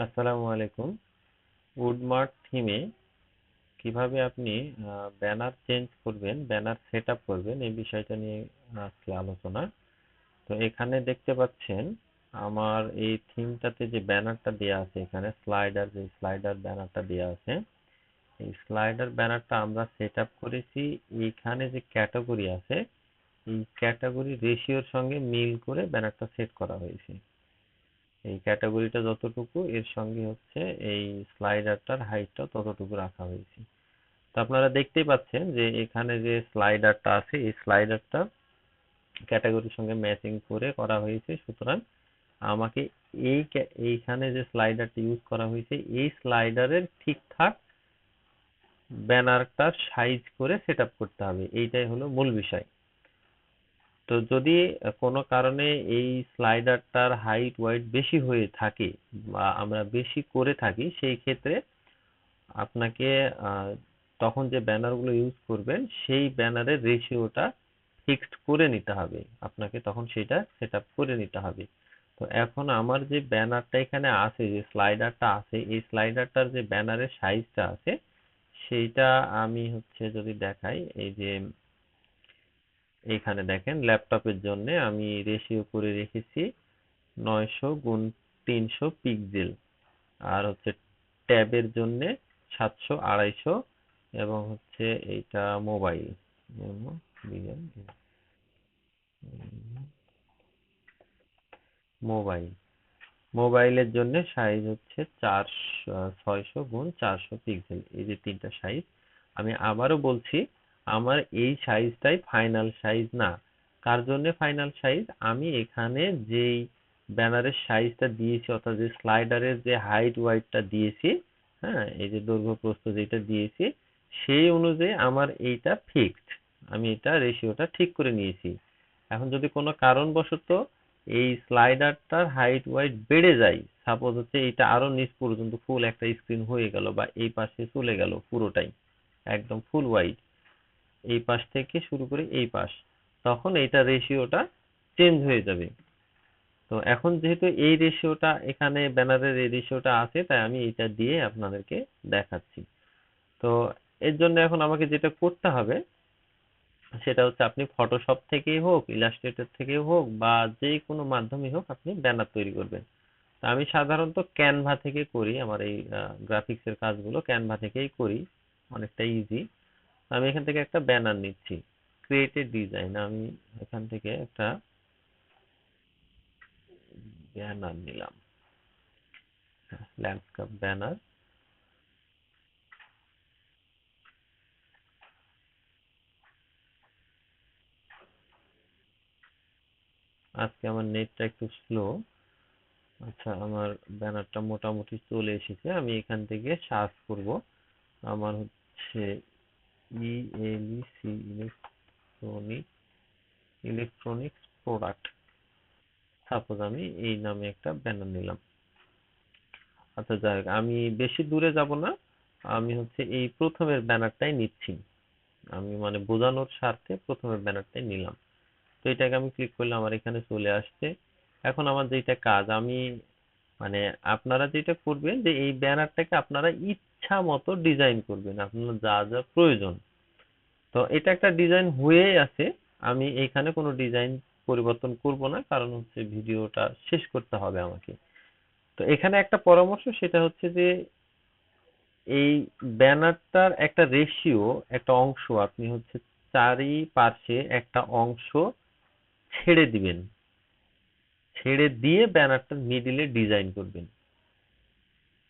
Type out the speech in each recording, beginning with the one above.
আসসালামু আলাইকুম। উডমার্ট থিমে কিভাবে আপনি ব্যানার চেঞ্জ করবেন, ব্যানার সেটআপ করবেন এই বিষয়টা নিয়ে আজকে আলোচনা। তো এখানে দেখতে পাচ্ছেন আমার এই থিমটাতে যে ব্যানারটা দেওয়া আছে, এখানে স্লাইডার ব্যানারটা দেওয়া আছে। এই স্লাইডার ব্যানারটা আমরা সেটআপ করেছি। এইখানে যে ক্যাটাগরি আছে, এই ক্যাটাগরি রেশিওর সঙ্গে মিল করে ব্যানারটা সেট করা হয়েছে। এই ক্যাটাগরিটা যতটুকু এর সঙ্গে হচ্ছে এই স্লাইডারটার হাইটটা ততটুকু রাখা হয়েছে। তো আপনারা দেখতেই পাচ্ছেন যে এখানে যে স্লাইডারটা আছে এই স্লাইডারটা ক্যাটাগরির সঙ্গে ম্যাচিং করে করা হয়েছে। সুতরাং আমাকে এইখানে যে স্লাইডারটা ইউজ করা হয়েছে এই স্লাইডারের ঠিকঠাক ব্যানারটার সাইজ করে সেটআপ করতে হবে, এইটাই হলো মূল বিষয়। তো যদি কোনো কারণে এই স্লাইডারটার হাইট ওয়াইড বেশি হয়ে থাকে বা আমরা বেশি করে থাকি, সেই ক্ষেত্রে আপনাকে তখন যে ব্যানারগুলো ইউজ করবেন সেই ব্যানারের রেশিওটা ফিক্সড করে নিতে হবে, আপনাকে তখন সেটা সেট আপ করে নিতে হবে। তো এখন আমার যে ব্যানারটা এখানে আছে, যে স্লাইডারটা আছে, এই স্লাইডারটার যে ব্যানারের সাইজটা আছে সেইটা আমি হচ্ছে যদি দেখাই, এই যে এইখানে দেখেন ল্যাপটপের জন্য আমি রেশিও করে রেখেছি 900 × 300 পিক্সেল। আর হচ্ছে ট্যাবের জন্য 700 × 250, এবং হচ্ছে এইটা মোবাইল মোবাইল মোবাইলের জন্য সাইজ হচ্ছে 600 × 400 পিক্সেল। এই যে তিনটা সাইজ, আমি আবারও বলছি, আমার এই সাইজটাই ফাইনাল সাইজ না। কার জন্য ফাইনাল সাইজ? আমি এখানে যেই ব্যানারের সাইজটা দিয়েছি, অর্থাৎ যে স্লাইডারের যে হাইট ওয়াইডটা দিয়েছি, হ্যাঁ, এই যে দৈর্ঘ্য প্রস্থ যেটা দিয়েছি, সেই অনুযায়ী আমার এইটা ফিক্সড। আমি এটা রেশিওটা ঠিক করে নিয়েছি। এখন যদি কোনো কারণবশত এই স্লাইডারটার হাইট ওয়াইড বেড়ে যায়, সাপোজ হচ্ছে এটা আরো নিচ পর্যন্ত ফুল একটা স্ক্রিন হয়ে গেল বা এই পাশে চলে গেল পুরোটাই একদম ফুল ওয়াইড, এই পাশ থেকে শুরু করে এই পাশ, তখন এইটা রেশিওটা চেঞ্জ হয়ে যাবে। তো এখন যেহেতু এই রেশিওটা এখানে ব্যানারের এই রেশিওটা আছে, তাই আমি এটা দিয়ে আপনাদেরকে দেখাচ্ছি। তো এর জন্য এখন আমাকে যেটা করতে হবে সেটা হচ্ছে, আপনি ফটোশপ থেকেই হোক, ইলাস্ট্রেটর থেকেই হোক, বা যে কোনো মাধ্যমে হোক আপনি ব্যানার তৈরি করবেন। তা আমি সাধারণত ক্যানভা থেকে করি, আমার এই গ্রাফিক্স এর কাজগুলো ক্যানভা থেকেই করি, অনেকটা ইজি। আমি এখান থেকে একটা ব্যানার নিচ্ছি, ক্রিয়েটেড ডিজাইন, আমি এখান থেকে একটা ব্যানার নিলাম, ল্যান্ডস্কেপ ব্যানার। আজকে আমার নেটটা একটু স্লো। আচ্ছা, আমার ব্যানারটা মোটামুটি চলে এসেছে। আমি এখান থেকে সার্চ করব, আমার হচ্ছে ইএলইসি, ইলেকট্রনিক্স প্রোডাক্ট। সাপোজ আমি এই নামে একটা ব্যানার নিলাম। আচ্ছা, যাই হোক, আমি বেশি দূরে যাব না, আমি হচ্ছে এই প্রথমের ব্যানারটাই নিচ্ছি। আমি মানে বোঝানোর স্বার্থে প্রথমের ব্যানারটাই নিলাম। তো এটাকে আমি ক্লিক করলে আমার এখানে চলে আসছে। এখন আমার যেটা কাজ, আমি মানে আপনারা যেটা করবেন যে এই ব্যানারটাকে আপনারা ইচ্ছা মতো ডিজাইন করবেন, আপনার যা যা প্রয়োজন। তো এটা একটা ডিজাইন হয়েই আছে, আমি এখানে কোনো ডিজাইন পরিবর্তন করব না, কারণ হচ্ছে ভিডিওটা শেষ করতে হবে আমাকে। তো এখানে একটা পরামর্শ, সেটা হচ্ছে যে এই ব্যানারটার একটা রেশিও, একটা অংশ আপনি হচ্ছে চারিপাশে একটা অংশ ছেড়ে দিবেন, ছেড়ে দিয়ে ব্যানারটার মিডিলে ডিজাইন করবেন।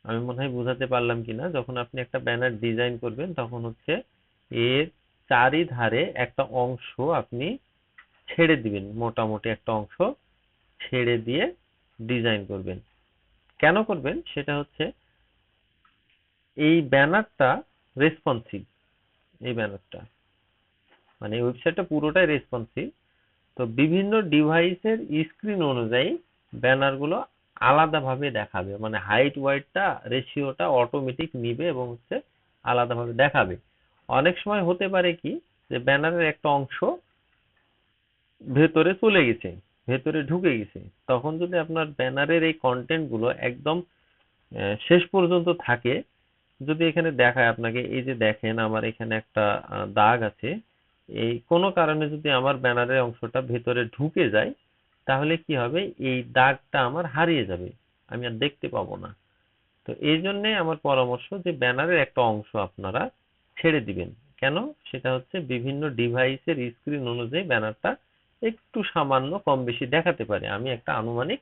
আমি মনে হয় বোঝাতে পারলাম কিনা। যখন আপনি একটা ব্যানার ডিজাইন করবেন তখন হচ্ছে এর চারিধারে একটা অংশ আপনি ছেড়ে দিবেন, মোটামুটি একটা অংশ ছেড়ে দিয়ে ডিজাইন করবেন। কেন করবেন সেটা হচ্ছে, এই ব্যানারটা রেসপন্সিভ, এই ব্যানারটা মানে ওয়েবসাইটটা পুরোটাই রেসপন্সিভ। তো বিভিন্ন ডিভাইসের স্ক্রিন অনুযায়ী ব্যানারগুলো আলাদাভাবে দেখাবে, মানে হাইট ওয়াইডটা রেশিওটা অটোমেটিক নিবে এবং হচ্ছে আলাদাভাবে দেখাবে। অনেক সময় হতে পারে কি, যে ব্যানারের একটা অংশ ভেতরে চলে গেছে, ভেতরে ঢুকে গেছে, তখন যদি আপনার ব্যানারের এই কন্টেন্ট গুলো একদম শেষ পর্যন্ত থাকে। যদি এখানে দেখায় আপনাকে, এই যে দেখেন আমার এখানে একটা দাগ আছে, এই কোনো কারণে যদি আমার ব্যানারের অংশটা ভেতরে ঢুকে যায়, তাহলে কি হবে, এই দাগটা আমার হারিয়ে যাবে, আমি আর দেখতে পাবো না। তো এই জন্যে আমার পরামর্শ যে ব্যানারের একটা অংশ আপনারা ছেড়ে দিবেন। কেন? সেটা হচ্ছে বিভিন্ন ডিভাইসের স্ক্রিন অনুযায়ী ব্যানারটা একটু সামান্য কম বেশি দেখাতে পারে। আমি একটা আনুমানিক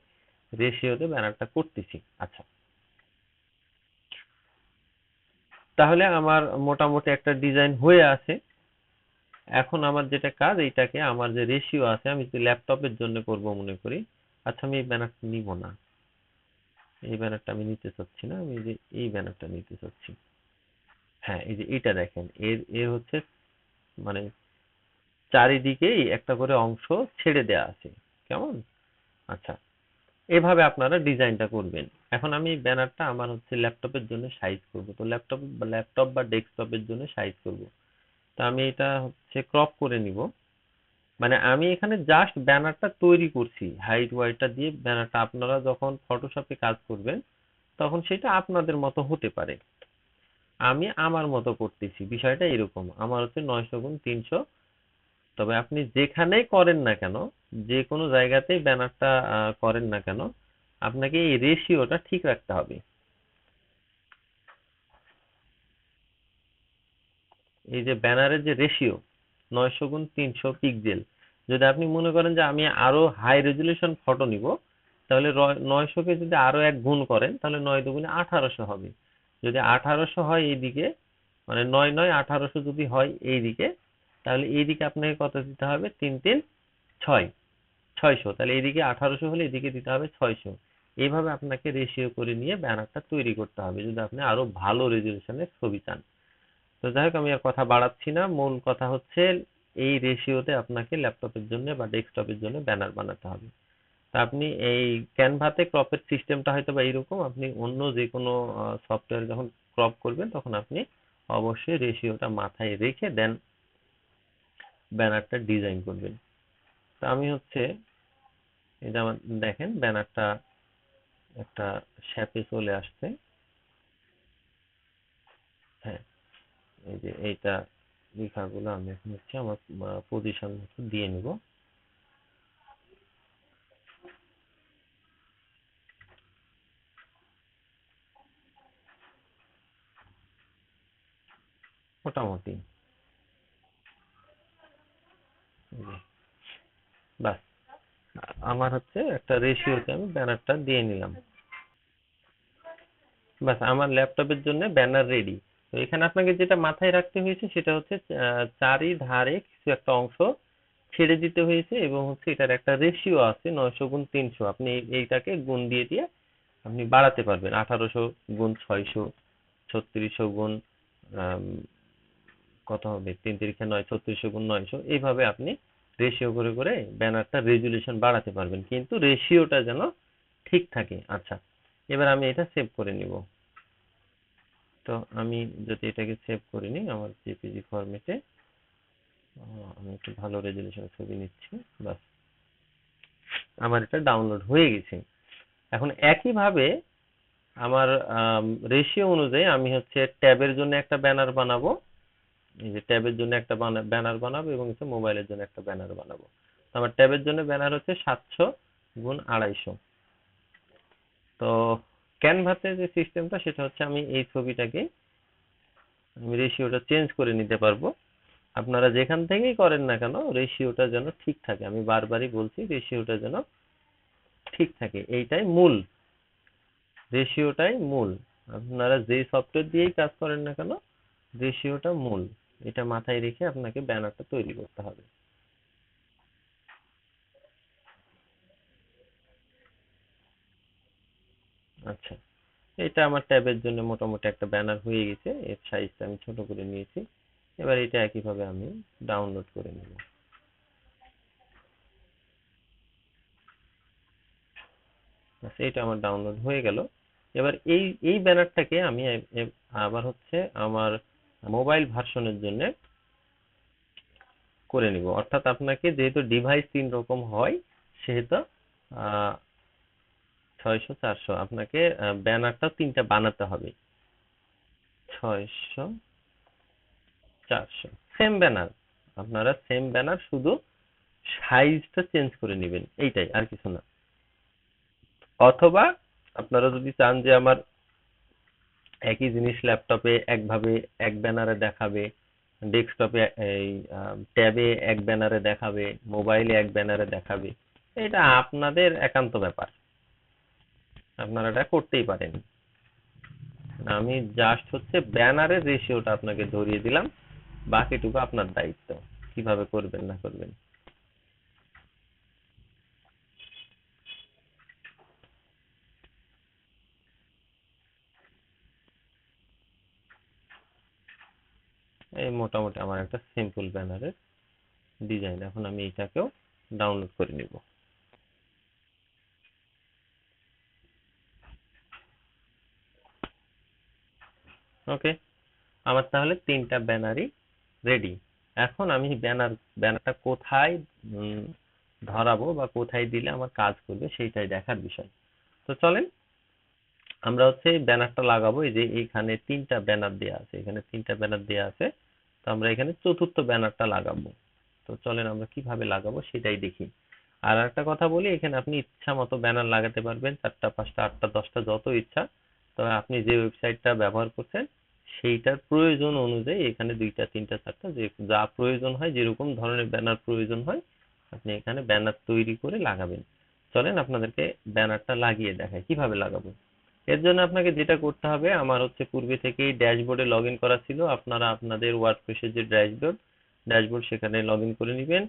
রেশিওতে ব্যানারটা করতেছি। আচ্ছা, তাহলে আমার মোটামুটি একটা ডিজাইন হয়ে আছে। এখন আমার যেটা কাজ, এইটাকে আমার যে রেশিও আছে, আমি যদি ল্যাপটপের জন্য করব মনে করি, আচ্ছা আমি এই ব্যানারটা নিব না, এই ব্যানারটা আমি নিতে চাচ্ছি না, আমি যে এই ব্যানারটা নিতে চাচ্ছি। হ্যাঁ, এই যে এটা দেখেন, এর এর হচ্ছে মানে চারিদিকেই একটা করে অংশ ছেড়ে দেয়া আছে, কেমন? আচ্ছা, এভাবে আপনারা ডিজাইনটা করবেন। এখন আমি ব্যানারটা আমার হচ্ছে ল্যাপটপের জন্য সাইজ করব, তো ল্যাপটপ বা ডেস্কটপের জন্য সাইজ করব। তো আমি এটা হচ্ছে ক্রপ করে নিব। মানে আমি এখানে জাস্ট ব্যানারটা তৈরি করছি, হাইট ওয়াইটটা দিয়ে ব্যানারটা, আপনারা যখন ফটোশপে কাজ করবেন তখন সেটা আপনাদের মতো হতে পারে। আমি আমার মতো করতেছি, বিষয়টা এরকম। আমার হচ্ছে 900x300। তবে আপনি যেখানেই করেন না কেন, যে কোনো জায়গাতেই ব্যানারটা করেন না কেন, আপনাকে এই রেশিওটা ঠিক রাখতে হবে। এই যে ব্যানারের যে রেশিও 900x300 পিক্সেল, যদি আপনি মনে করেন যে আমি আরো হাই রেজুলেশন ফটো নিব, তাহলে 900 কে যদি আরো এক গুণ করেন, তাহলে 9 দুগুণে 1800 হবে। যদি 1800 হয় এইদিকে, মানে 9 9 1800 যদি হয় এইদিকে, তাহলে এইদিকে আপনাকে কত দিতে হবে? 3 3 6, 600। তাহলে এইদিকে 1800 হলে এদিকে দিতে হবে 600। এইভাবে আপনাকে রেশিও করে নিয়ে ব্যানারটা তৈরি করতে হবে, যদি আপনি আরো ভালো রেজুলেশনের ছবি চান। তো যাই হোক, আমি আর কথা বাড়াচ্ছি না, মূল কথা হচ্ছে এই রেশিওতে আপনাকে ল্যাপটপের জন্য বা ডেস্কটপের জন্য ব্যানার বানাতে হবে। তা আপনি এই ক্যানভাতে ক্রপের সিস্টেমটা হয়তো বা এইরকম, আপনি অন্য যে কোনো সফটওয়্যারে যখন ক্রপ করবেন তখন আপনি অবশ্যই রেশিওটা মাথায় রেখে দেন ব্যানারটা ডিজাইন করবেন। তো আমি হচ্ছে, এই যে আমার দেখেন ব্যানারটা একটা শেপে চলে আসছে। হ্যাঁ, এই যে এইটা লেখাগুলো আমি এখন হচ্ছে আমার পজিশন মতো দিয়ে নিব। মোটামুটি এই যে, বাস, আমার হচ্ছে একটা রেশিওতে আমি ব্যানারটা দিয়ে নিলাম। বাস, আমার ল্যাপটপের জন্য ব্যানার রেডি। তো এখানে আপনাকে যেটা মাথায় রাখতে হয়েছে সেটা হচ্ছে চারিধারে কিছু একটা অংশ ছেড়ে দিতে হয়েছে, এবং হচ্ছে এটার একটা রেশিও আছে 900x300। আপনি এইটাকে গুণ দিয়ে দিয়ে আপনি বাড়াতে পারবেন, 1800x600, 3600 গুণ কত হবে, 3 3 9, 3600x900, এইভাবে আপনি রেশিও করে করে ব্যানারটা রেজুলেশন বাড়াতে পারবেন, কিন্তু রেশিওটা যেন ঠিক থাকে। আচ্ছা, এবার আমি এটা সেভ করে নিব। তো আমি যদি এটাকে সেভ করে নিই আমার জেপিজি ফরম্যাটে, আমি একটু ভালো রেজুলেশনের ছবি নিচ্ছি। বাস, আমার এটা ডাউনলোড হয়ে গেছে। এখন একইভাবে আমার রেশিও অনুযায়ী আমি হচ্ছে ট্যাবের জন্য একটা ব্যানার বানাবো। এই যে ট্যাবের জন্য একটা ব্যানার বানাবো, এবং হচ্ছে মোবাইলের জন্য একটা ব্যানার বানাবো। আমার ট্যাবের জন্য ব্যানার হচ্ছে 700x250। তো ক্যানভাতে যে সিস্টেমটা সেটা হচ্ছে, আমি এই ছবিটাকে আমি রেশিওটা চেঞ্জ করে নিতে পারবো। আপনারা যেখান থেকেই করেন না কেন রেশিওটা যেন ঠিক থাকে, আমি বারবারই বলছি রেশিওটা যেন ঠিক থাকে, এইটাই মূল, রেশিওটাই মূল। আপনারা যে সফটওয়্যার দিয়েই কাজ করেন না কেন, রেশিওটা মূল। এটা মাথায় রেখে আপনাকে ব্যানারটা তৈরি করতে হবে। আচ্ছা, এটা আমার ট্যাবের জন্য মোটামুটি একটা ব্যানার হয়ে গেছে, এর সাইজটা আমি ছোট করে নিয়েছি। এবার এটা একইভাবে আমি ডাউনলোড করে নেব। আচ্ছা, এটা আমার ডাউনলোড হয়ে গেল। এবার এই এই ব্যানারটাকে আমি আবার হচ্ছে আমার মোবাইল ভার্সনের জন্য করে নিব। অর্থাৎ আপনাকে যেহেতু ডিভাইস 3 রকম হয়, সেহেতু 600 400 আপনাকে ব্যানারটা 3টা বানাতে হবে। 600 400 সেম ব্যানার, আপনারা সেম ব্যানার, শুধু সাইজটা চেঞ্জ করে নেবেন, এইটাই, আর কিছু না। অথবা আপনারা যদি চান যে আমার একই জিনিস ল্যাপটপে একভাবে এক ব্যানারে দেখাবে, ডেস্কটপে এই ট্যাবে এক ব্যানারে দেখাবে, মোবাইলে এক ব্যানারে দেখাবে, এটা আপনাদের একান্ত ব্যাপার, আপনারা এটা করতেই পারেন। আমি জাস্ট হচ্ছে ব্যানারের রেশিওটা আপনাকে ধরিয়ে দিলাম, বাকিটুকু আপনার দায়িত্ব, কিভাবে করবেন না করবেন। এই মোটামুটি আমার একটা সিম্পল ব্যানারের ডিজাইন, এখন আমি এটাকেও ডাউনলোড করে নিব। ওকে, আমার তাহলে 3টা ব্যানারই রেডি। এখন আমি ব্যানারটা কোথায় ধরাবো বা কোথায় দিলে আমার কাজ করবে সেইটাই দেখার বিষয়। তো চলেন আমরা হচ্ছে ব্যানারটা লাগাবো। এই যে এইখানে 3টা ব্যানার দেওয়া আছে, এখানে 3টা ব্যানার দেওয়া আছে, তো আমরা এখানে চতুর্থ ব্যানারটা লাগাবো। তো চলেন আমরা কিভাবে লাগাবো সেটাই দেখি। আর একটা কথা বলি, এখানে আপনি ইচ্ছা মতো ব্যানার লাগাতে পারবেন, 4টা 5টা 8টা 10টা যত ইচ্ছা। তবে আপনি যে ওয়েবসাইটটা ব্যবহার করছেন সেইটার প্রয়োজন অনুযায়ী এখানে 2টা 3টা 4টা যে যা প্রয়োজন হয়, যেরকম ধরনের ব্যানার প্রয়োজন হয় আপনি এখানে ব্যানার তৈরি করে লাগাবেন। চলেন আপনাদেরকে ব্যানারটা লাগিয়ে দেখাই কিভাবে লাগাবো। এর জন্য আপনাকে যেটা করতে হবে, আমার হচ্ছে পূর্বে থেকেই ড্যাশবোর্ডে লগ ইন করা ছিল, আপনারা আপনাদের ওয়ার্ডপ্রেসের যে ড্যাশবোর্ড সেখানে লগ ইন করে নেবেন।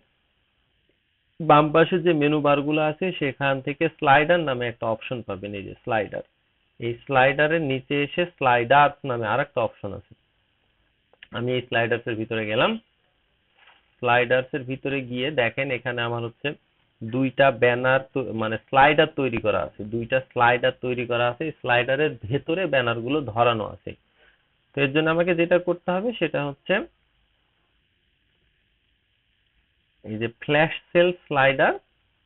বাম পাশে যে মেনু বারগুলো আছে সেখান থেকে স্লাইডার নামে একটা অপশন পাবেন, এই যে স্লাইডার, এই স্লাইডারের নিচে এসে স্লাইডার্স নামে আরেকটা অপশন আছে। আমি এই স্লাইডার্স এর ভিতরে গেলাম। স্লাইডার্স এর ভিতরে গিয়ে দেখেন এখানে আমার হচ্ছে 2টা ব্যানার, মানে স্লাইডার তৈরি করা আছে, 2টা স্লাইডার তৈরি করা আছে, স্লাইডারের ভেতরে ব্যানার গুলো ধরানো আছে। তো এর জন্য আমাকে যেটা করতে হবে সেটা হচ্ছে এই যে ফ্ল্যাশ সেল স্লাইডার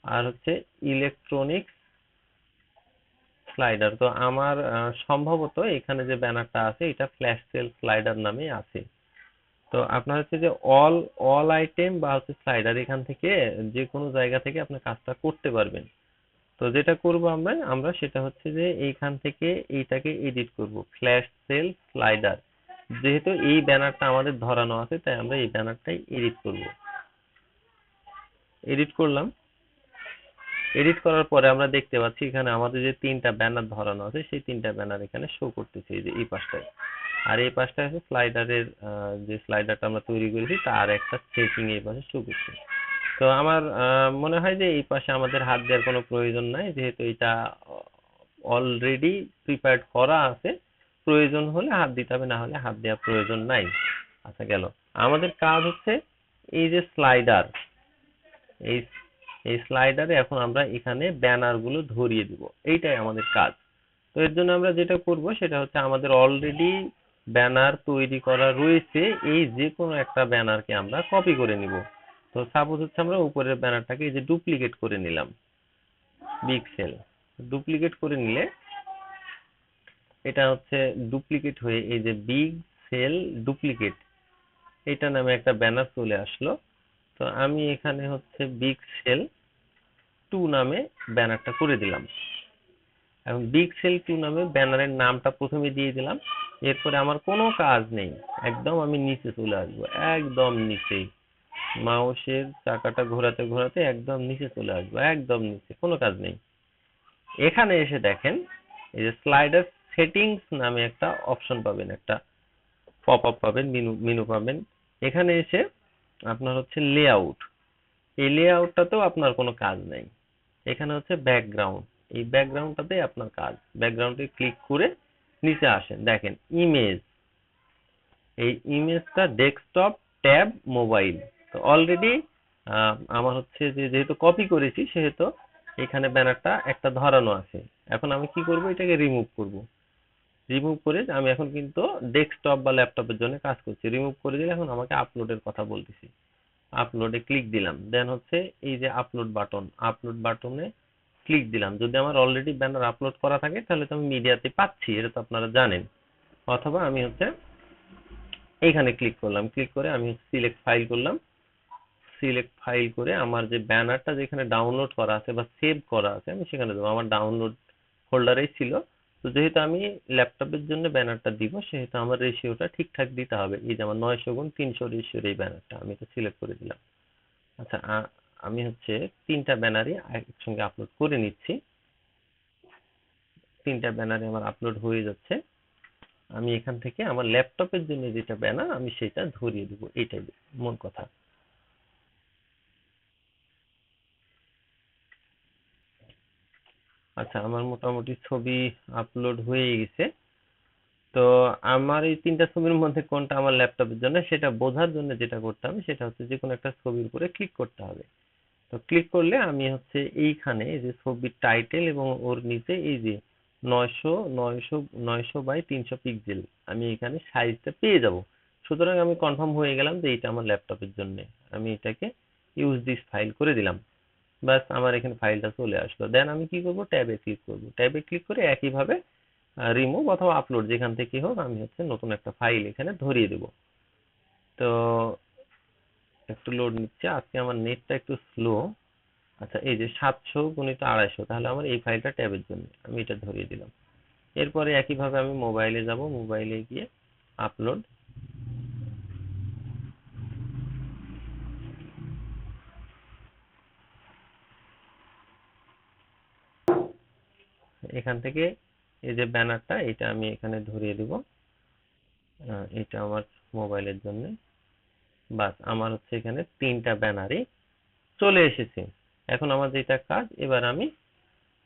আর হচ্ছে ইলেকট্রনিক্স স্লাইডার। তো আমার সম্ভবত এখানে যে ব্যানারটা আছে এটা ফ্ল্যাশ সেল স্লাইডার নামে আছে। তো আপনার হচ্ছে যে অল অল আইটেম বা হচ্ছে স্লাইডার, এখান থেকে যে কোনো জায়গা থেকে আপনি কাজটা করতে পারবেন। তো যেটা করব আমরা আমরা সেটা হচ্ছে যে এইখান থেকে এইটাকে এডিট করব, ফ্ল্যাশ সেল স্লাইডার। যেহেতু এই ব্যানারটা আমাদের ধরানো আছে তাই আমরা এই ব্যানারটাই এডিট করব। এডিট করলাম। এডিট করার পরে আমরা দেখতে পাচ্ছি এখানে আমাদের যে 3টা ব্যানার ধরানো আছে সেই 3টা ব্যানার এখানে শো করতেছে, এই যে এই পাশটায়। আর এই পাশটায় আছে স্লাইডারের, যে স্লাইডারটা আমরা তৈরি করেছি তার একটা সেটিং এই পাশে শো করছে। তো আমার মনে হয় যে এই পাশে আমাদের হাত দেওয়ার কোনো প্রয়োজন নাই, যেহেতু এটা অলরেডি প্রিপেয়ার্ড করা আছে। প্রয়োজন হলে হাত দিতে হবে, না হলে হাত দেওয়ার প্রয়োজন নাই। আচ্ছা, গেল। আমাদের কাজ হচ্ছে এই যে স্লাইডার, এই এই স্লাইডারে এখন আমরা এখানে ব্যানার গুলো ধরিয়ে দিব, এইটাই আমাদের কাজ। তো এর জন্য আমরা যেটা করব সেটা হচ্ছে আমাদের অলরেডি ব্যানার তৈরি করা রয়েছে, এই যে কোনো একটা ব্যানারকে আমরা কপি করে নিব। তো সাপোজ হচ্ছে আমরা উপরের ব্যানারটাকে এই যে ডুপ্লিকেট করে নিলাম, বিগ সেল। ডুপ্লিকেট করে নিলে এটা হচ্ছে ডুপ্লিকেট হয়ে এই যে বিগ সেল ডুপ্লিকেট এটা নামে একটা ব্যানার চলে আসলো। তো আমি এখানে হচ্ছে বিগ সেল 2 নামে ব্যানারটা করে দিলাম। এখন বিগ সেল 2 নামে ব্যানারের নামটা প্রথমে দিয়ে দিলাম। এরপরে আমার কোনো কাজ নেই, একদম আমি নিচে চলে আসবো, একদম নিচেই মাউসের চাকাটা ঘোরাতে ঘোরাতে একদম নিচে চলে আসবো, একদম নিচে, কোনো কাজ নেই। এখানে এসে দেখেন এই যে স্লাইডার সেটিংস নামে একটা অপশন পাবেন, একটা পপ আপ পাবেন, মেনু পাবেন। এখানে এসে আপনার হচ্ছে লেআউট, এই লেআউটটাতেও আপনার কোনো কাজ নেই। এখানে হচ্ছে ব্যাকগ্রাউন্ড, এই ব্যাকগ্রাউন্ডটাতে আপনার কাজ। ব্যাকগ্রাউন্ডে ক্লিক করে নিচে আসেন, দেখেন ইমেজ, এই ইমেজটা ডেস্কটপ ট্যাব মোবাইল। তো অলরেডি আমার হচ্ছে যে যেহেতু কপি করেছি সেহেতু এখানে ব্যানারটা একটা ধরানো আছে। এখন আমি কি করব, এটাকে রিমুভ করব। রিমুভ করে আমি এখন কিন্তু ডেস্কটপ বা ল্যাপটপের জন্য কাজ করছি। রিমুভ করে দিলে এখন আমাকে আপলোডের কথা বলতেছি। আপলোডে ক্লিক দিলাম, দেন হচ্ছে এই যে আপলোড বাটনে ক্লিক দিলাম। যদি আমার অলরেডি ব্যানার আপলোড করা থাকে তাহলে তো আমি মিডিয়াতে পাচ্ছি, এটা তো আপনারা জানেন। অথবা আমি হচ্ছে এইখানে ক্লিক করলাম, ক্লিক করে আমি সিলেক্ট ফাইল করলাম, সিলেক্ট ফাইল করে আমার যে ব্যানারটা যেখানে ডাউনলোড করা আছে বা সেভ করা আছে আমি সেখানে দেবো। আমার ডাউনলোড ফোল্ডারেই ছিল। তো যেহেতু আমি ল্যাপটপের জন্য ব্যানারটা দিব সেহেতু আমার রেশিওটা ঠিকঠাক দিতে হবে। এই যে আমার 900x300 রেশিওর এই ব্যানারটা আমি এটা সিলেক্ট করে দিলাম। আচ্ছা, আমি হচ্ছে 3টা ব্যানারই একসঙ্গে আপলোড করে নিচ্ছি। 3টা ব্যানারে আমার আপলোড হয়ে যাচ্ছে। আমি এখান থেকে আমার ল্যাপটপের জন্য যেটা ব্যানার আমি সেটা ধরিয়ে দিব, এটাই মূল কথা। আচ্ছা, আমার মোটামুটি ছবি আপলোড হয়ে গেছে। তো আমার এই 3টা ছবির মধ্যে কোনটা আমার ল্যাপটপের জন্য সেটা বোঝার জন্য যেটা করতে হবে সেটা হচ্ছে যে কোনো একটা ছবির উপরে ক্লিক করতে হবে। তো ক্লিক করলে আমি হচ্ছে এইখানে এই যে ছবির টাইটেল এবং ওর নিচে এই যে 900 পিক্সেল আমি এখানে সাইজটা পেয়ে যাব। সুতরাং আমি কনফার্ম হয়ে গেলাম যে এটা আমার ল্যাপটপের জন্য। আমি এটাকে ইউজ দিস ফাইল করে দিলাম। ব্যাস, আমার এখানে ফাইলটা চলে আসলো। দেন আমি কি করব, ট্যাবে ক্লিক করব। ট্যাবে ক্লিক করে একইভাবে রিমুভ অথবা আপলোড যেখান থেকে হোক আমি হচ্ছে নতুন একটা ফাইল এখানে ধরিয়ে দেব। তো একটু লোড নিচ্ছে, আজকে আমার নেটটা একটু স্লো। আচ্ছা, এই যে 700x250, তাহলে আমার এই ফাইলটা ট্যাবের জন্য আমি এটা ধরিয়ে দিলাম। এরপরে একইভাবে আমি মোবাইলে যাব, মোবাইলে গিয়ে আপলোড, এখান থেকে এই যে ব্যানারটা এটা আমি এখানে ধরিয়ে দিব। এটা আমার মোবাইলের জন্য। বাস, আমার হচ্ছে এখানে 3টা ব্যানারই চলে এসেছে। এখন আমার যেটা কাজ, এবার আমি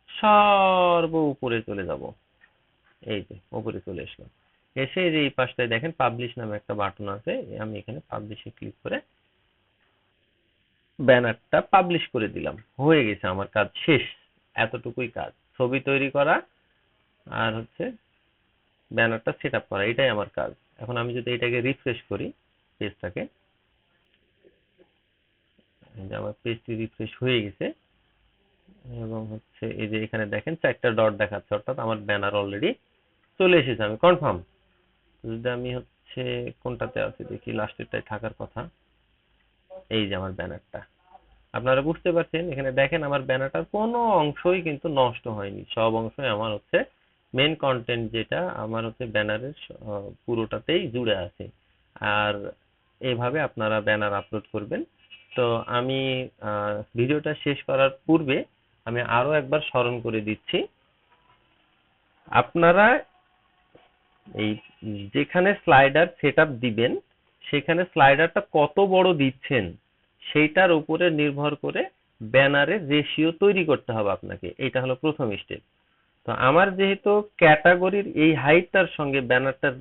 সর্ব উপরে চলে যাব। এই যে উপরে চলে এসলাম। এসে যে এই পাশটায় দেখেন পাবলিশ নামে একটা বাটন আছে, আমি এখানে পাবলিশে ক্লিক করে ব্যানারটা পাবলিশ করে দিলাম। হয়ে গেছে, আমার কাজ শেষ। এতটুকুই কাজ, ছবি তৈরি করা আর হচ্ছে ব্যানারটা সেট আপ করা, এটাই আমার কাজ। এখন আমি যদি এটাকে রিফ্রেশ করি পেজটাকে, আমার পেজটি রিফ্রেশ হয়ে গেছে এবং হচ্ছে এই যে এখানে দেখেন 4টা ডট দেখাচ্ছে, অর্থাৎ আমার ব্যানার অলরেডি চলে এসেছে, আমি কনফার্ম। যদি আমি হচ্ছে কোনটাতে আছে দেখি, লাস্টেরটাই থাকার কথা। এই যে আমার ব্যানারটা, আপনারা বুঝতে পারছেন এখানে দেখেন আমার ব্যানারটার কোনো অংশই কিন্তু নষ্ট হয়নি, সব অংশই আমার হচ্ছে মেন কন্টেন্ট যেটা আমার হচ্ছে ব্যানারের পুরোটাতেই জুড়ে আছে। আর এইভাবে আপনারা ব্যানার আপলোড করবেন। তো আমি ভিডিওটা শেষ করার পূর্বে আমি আরো একবার স্মরণ করে দিচ্ছি, আপনারা এই যেখানে স্লাইডার সেটআপ দিবেন সেখানে স্লাইডারটা কত বড় দিচ্ছেন সেইটার উপরে নির্ভর করে ব্যানারের রেশিও তৈরি করতে হবে আপনাকে। এটা হলো প্রথম স্টেপ। তো আমার যেহেতু ক্যাটাগরির এই হাইটটার সঙ্গে ব্যানারটার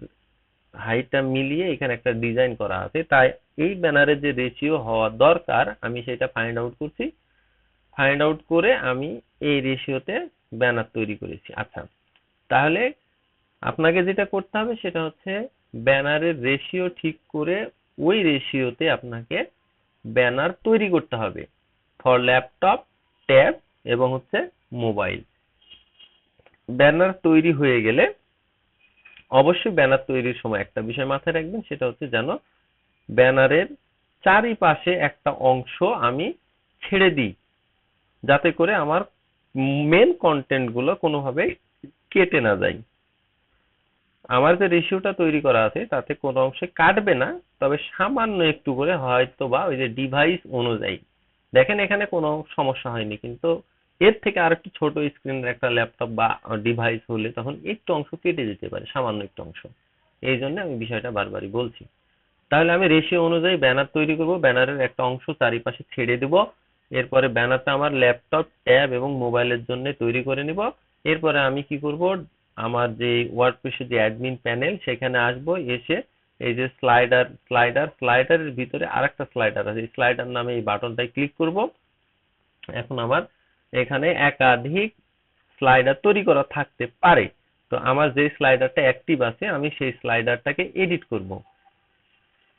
হাইটটা মিলিয়ে এখানে একটা ডিজাইন করা আছে, তাই এই ব্যানারের যে রেশিও হওয়া দরকার আমি সেটা ফাইন্ড আউট করছি। ফাইন্ড আউট করে আমি এই রেশিওতে ব্যানার তৈরি করেছি। আচ্ছা, তাহলে আপনাকে যেটা করতে হবে সেটা হচ্ছে ব্যানারের রেশিও ঠিক করে ওই রেশিওতে আপনাকে ব্যানার তৈরি করতে হবে ফর ল্যাপটপ, ট্যাব এবং হচ্ছে মোবাইল। ব্যানার তৈরি হয়ে গেলে অবশ্যই ব্যানার তৈরির সময় একটা বিষয় মাথায় রাখবেন, সেটা হচ্ছে যেন ব্যানারের চারিপাশে একটা অংশ আমি ছেড়ে দিই, যাতে করে আমার মেন কন্টেন্ট গুলো কোনোভাবেই কেটে না যায়। আমার যে রেশিওটা তৈরি করা আছে তাতে কোনো অংশে কাটবে না, তবে সামান্য একটু করে হয়তো বা ওই যে ডিভাইস অনুযায়ী। দেখেন এখানে কোনো সমস্যা হয়নি, কিন্তু এর থেকে আর একটু ছোট স্ক্রিনের একটা ল্যাপটপ বা ডিভাইস হলে তখন একটু অংশ কেটে যেতে পারে, সামান্য একটু অংশ। এই জন্য আমি বিষয়টা বারবারই বলছি। তাহলে আমি রেশিও অনুযায়ী ব্যানার তৈরি করব, ব্যানারের একটা অংশ চারিপাশে ছেড়ে দেব। এরপরে ব্যানারটা আমার ল্যাপটপ, ট্যাব এবং মোবাইলের জন্য তৈরি করে নিব। এরপরে আমি কি করব, আমার যে ওয়ার্ডপ্রেসের যে অ্যাডমিন প্যানেল সেখানে আসব, এসে এই যে স্লাইডারের ভিতরে আরেকটা স্লাইডার আছে, এই স্লাইডার নামে এই বাটনটায় ক্লিক করব। এখন আমার এখানে একাধিক স্লাইডার তৈরি করা থাকতে পারে। তো আমার যে স্লাইডারটা অ্যাক্টিভ আছে আমি সেই স্লাইডারটাকে এডিট করব।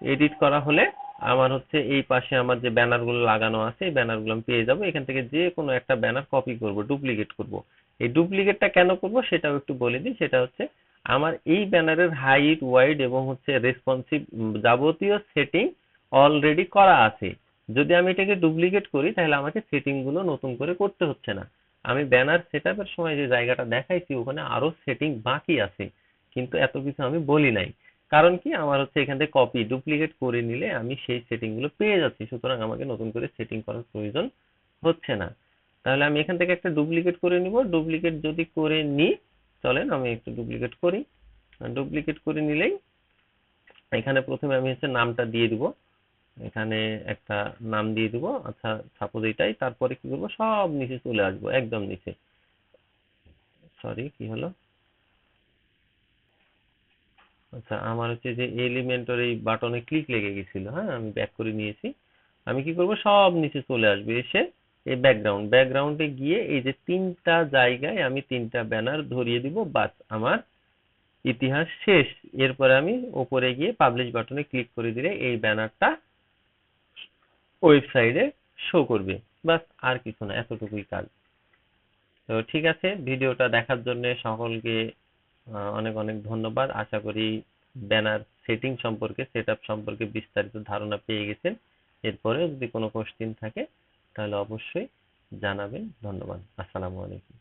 এডিট করা হলে আমার হচ্ছে এই পাশে আমার যে ব্যানারগুলো লাগানো আছে এই ব্যানারগুলো আমি পেয়ে যাব। এখান থেকে যে কোনো একটা ব্যানার কপি করব, ডুপ্লিকেট করব। এই ডুপ্লিকেটটা কেন করব সেটাও একটু বলে দিই। সেটা হচ্ছে আমার এই ব্যানারের হাইট, ওয়াইড এবং হচ্ছে রেসপন্সিভ যাবতীয় সেটিং অলরেডি করা আছে। যদি আমি এটাকে ডুপ্লিকেট করি তাহলে আমাকে সেটিং গুলো নতুন করে করতে হচ্ছে না। আমি ব্যানার সেটআপের সময় যে জায়গাটা দেখাইছি ওখানে আরো সেটিং বাকি আছে, কিন্তু এত কিছু আমি বলি নাই। কারণ কি, আমার হচ্ছে এখান থেকে কপি ডুপ্লিকেট করে নিলে আমি সেই সেটিং গুলো পেয়ে যাচ্ছি, সুতরাং আমাকে নতুন করে সেটিং করার প্রয়োজন হচ্ছে না। তাহলে আমি এখান থেকে একটা ডুপ্লিকেট করে নিব। ডুপ্লিকেট যদি করে নিই, চলেন আমি একটু ডুপ্লিকেট করি। ডুপ্লিকেট করে নিলেই এখানে প্রথমে আমি হচ্ছে নামটা দিয়ে দিব। এখানে একটা নাম দিয়ে দিব, আচ্ছা সাপোজ এটাই। তারপরে কি করব, সব নিচে চলে আসবো, একদম নিচে। সরি, কি হলো? আচ্ছা, আমার হচ্ছে যে এলিমেন্টর এই বাটনে ক্লিক লেগে গেছিল। হ্যাঁ, আমি ব্যাক করে নিয়েছি। আমি কি করব, সব নিচে চলে আসবে, এসে এই ব্যাকগ্রাউন্ডে গিয়ে এই যে তিনটা জায়গায় আমি তিনটা ব্যানার ধরিয়ে দিব, বাস আমার ইতিহাস শেষ। এরপরে আমি উপরে গিয়ে পাবলিশ বাটনে ক্লিক করে দিলে এই ব্যানারটা ওয়েবসাইটে শো করবে। বাস, আর কিছু না, এতটুকুই কাজ। তো ঠিক আছে, ভিডিওটা দেখার জন্য সকলকে অনেক অনেক ধন্যবাদ। আশা করি ব্যানার সেটিং সম্পর্কে, সেটআপ সম্পর্কে বিস্তারিত ধারণা পেয়ে গেছেন। এরপরে যদি কোনো কোশ্চেন থাকে তাহলে অবশ্যই জানাবেন। ধন্যবাদ। আসসালামু আলাইকুম।